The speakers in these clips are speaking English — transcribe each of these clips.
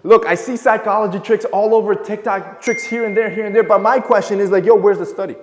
Look, I see psychology tricks all over TikTok, tricks here and there, but my question is like, yo, where's the study?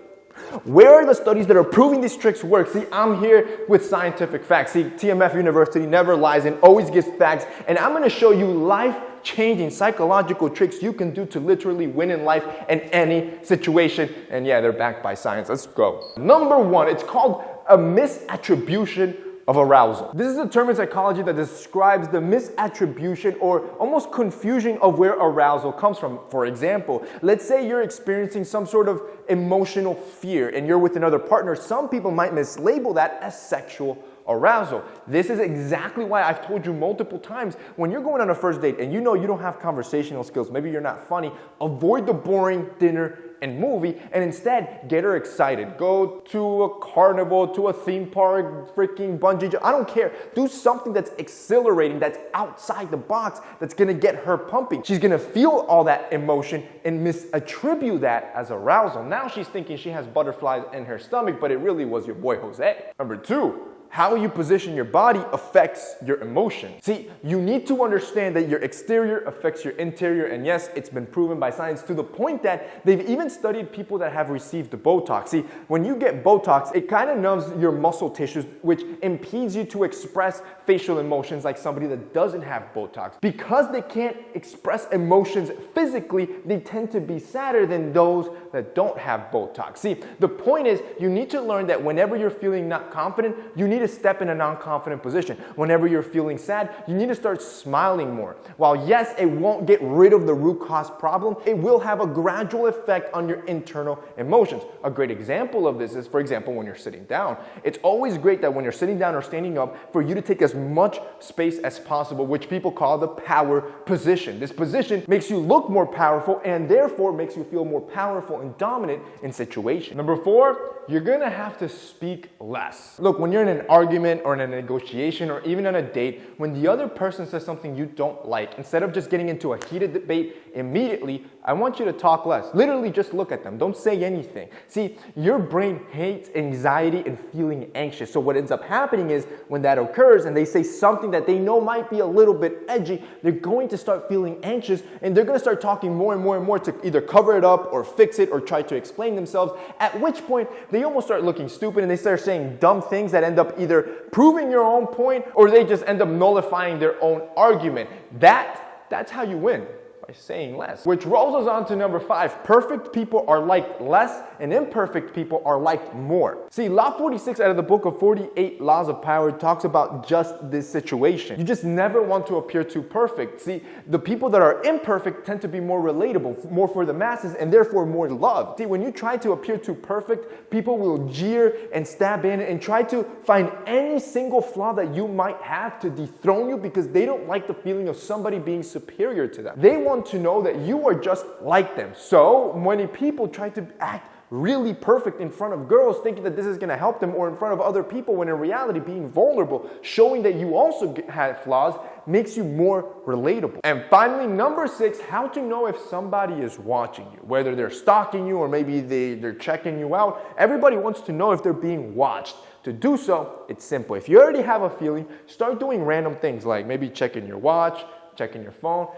Where are the studies that are proving these tricks work? See, I'm here with scientific facts. See, TMF University never lies and always gives facts, and I'm gonna show you life-changing psychological tricks you can do to literally win in life in any situation, and yeah, they're backed by science. Let's go. Number one, it's called a misattribution of arousal. This is a term in psychology that describes the misattribution or almost confusion of where arousal comes from. For example, let's say you're experiencing some sort of emotional fear and you're with another partner. Some people might mislabel that as sexual arousal. This is exactly why I've told you multiple times, when you're going on a first date and you know you don't have conversational skills, maybe you're not funny, avoid the boring dinner and movie and instead get her excited. Go to a carnival, to a theme park, freaking bungee jump, I don't care. Do something that's exhilarating, that's outside the box, that's gonna get her pumping. She's gonna feel all that emotion and misattribute that as arousal. Now she's thinking she has butterflies in her stomach, but it really was your boy Jose. Number two, how you position your body affects your emotion. See, you need to understand that your exterior affects your interior, and yes, it's been proven by science to the point that they've even studied people that have received Botox. See, when you get Botox, it kind of numbs your muscle tissues, which impedes you to express facial emotions like somebody that doesn't have Botox. Because they can't express emotions physically, they tend to be sadder than those that don't have Botox. See, the point is, you need to learn that whenever you're feeling not confident, you need to step in a non-confident position. Whenever you're feeling sad, you need to start smiling more. While yes, it won't get rid of the root cause problem, it will have a gradual effect on your internal emotions. A great example of this is, for example, when you're sitting down. It's always great that when you're sitting down or standing up, for you to take as much space as possible, which people call the power position. This position makes you look more powerful and therefore makes you feel more powerful and dominant in situations. Number four, you're gonna have to speak less. Look, when you're in an argument or in a negotiation or even on a date, when the other person says something you don't like, instead of just getting into a heated debate immediately, I want you to talk less. Literally just look at them. Don't say anything. See, your brain hates anxiety and feeling anxious. So what ends up happening is when that occurs and they say something that they know might be a little bit edgy, they're going to start feeling anxious and they're going to start talking more and more to either cover it up or fix it or try to explain themselves, at which point they almost start looking stupid and they start saying dumb things that end up either proving your own point or they just end up nullifying their own argument. That's how you win. By saying less. Which rolls us on to number five. Perfect people are liked less and imperfect people are liked more. See, Law 46 out of the book of 48 Laws of Power talks about just this situation. You just never want to appear too perfect. See, the people that are imperfect tend to be more relatable, more for the masses, and therefore more loved. See, when you try to appear too perfect, people will jeer and stab in and try to find any single flaw that you might have to dethrone you because they don't like the feeling of somebody being superior to them. They want to know that you are just like them. So many people try to act really perfect in front of girls thinking that this is going to help them, or in front of other people, when in reality being vulnerable, showing that you also have flaws, makes you more relatable. And finally, number six, how to know if somebody is watching you, whether they're stalking you or maybe they're checking you out. Everybody wants to know if they're being watched. To do so, it's simple. If you already have a feeling, start doing random things like maybe checking your watch, checking your phone,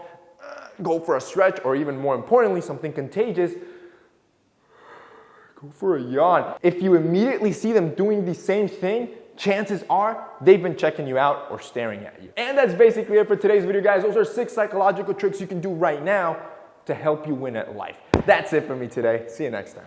go for a stretch, or even more importantly, something contagious, go for a yawn. If you immediately see them doing the same thing, chances are they've been checking you out or staring at you. And that's basically it for today's video, guys. Those are 6 psychological tricks you can do right now to help you win at life. That's it for me today. See you next time.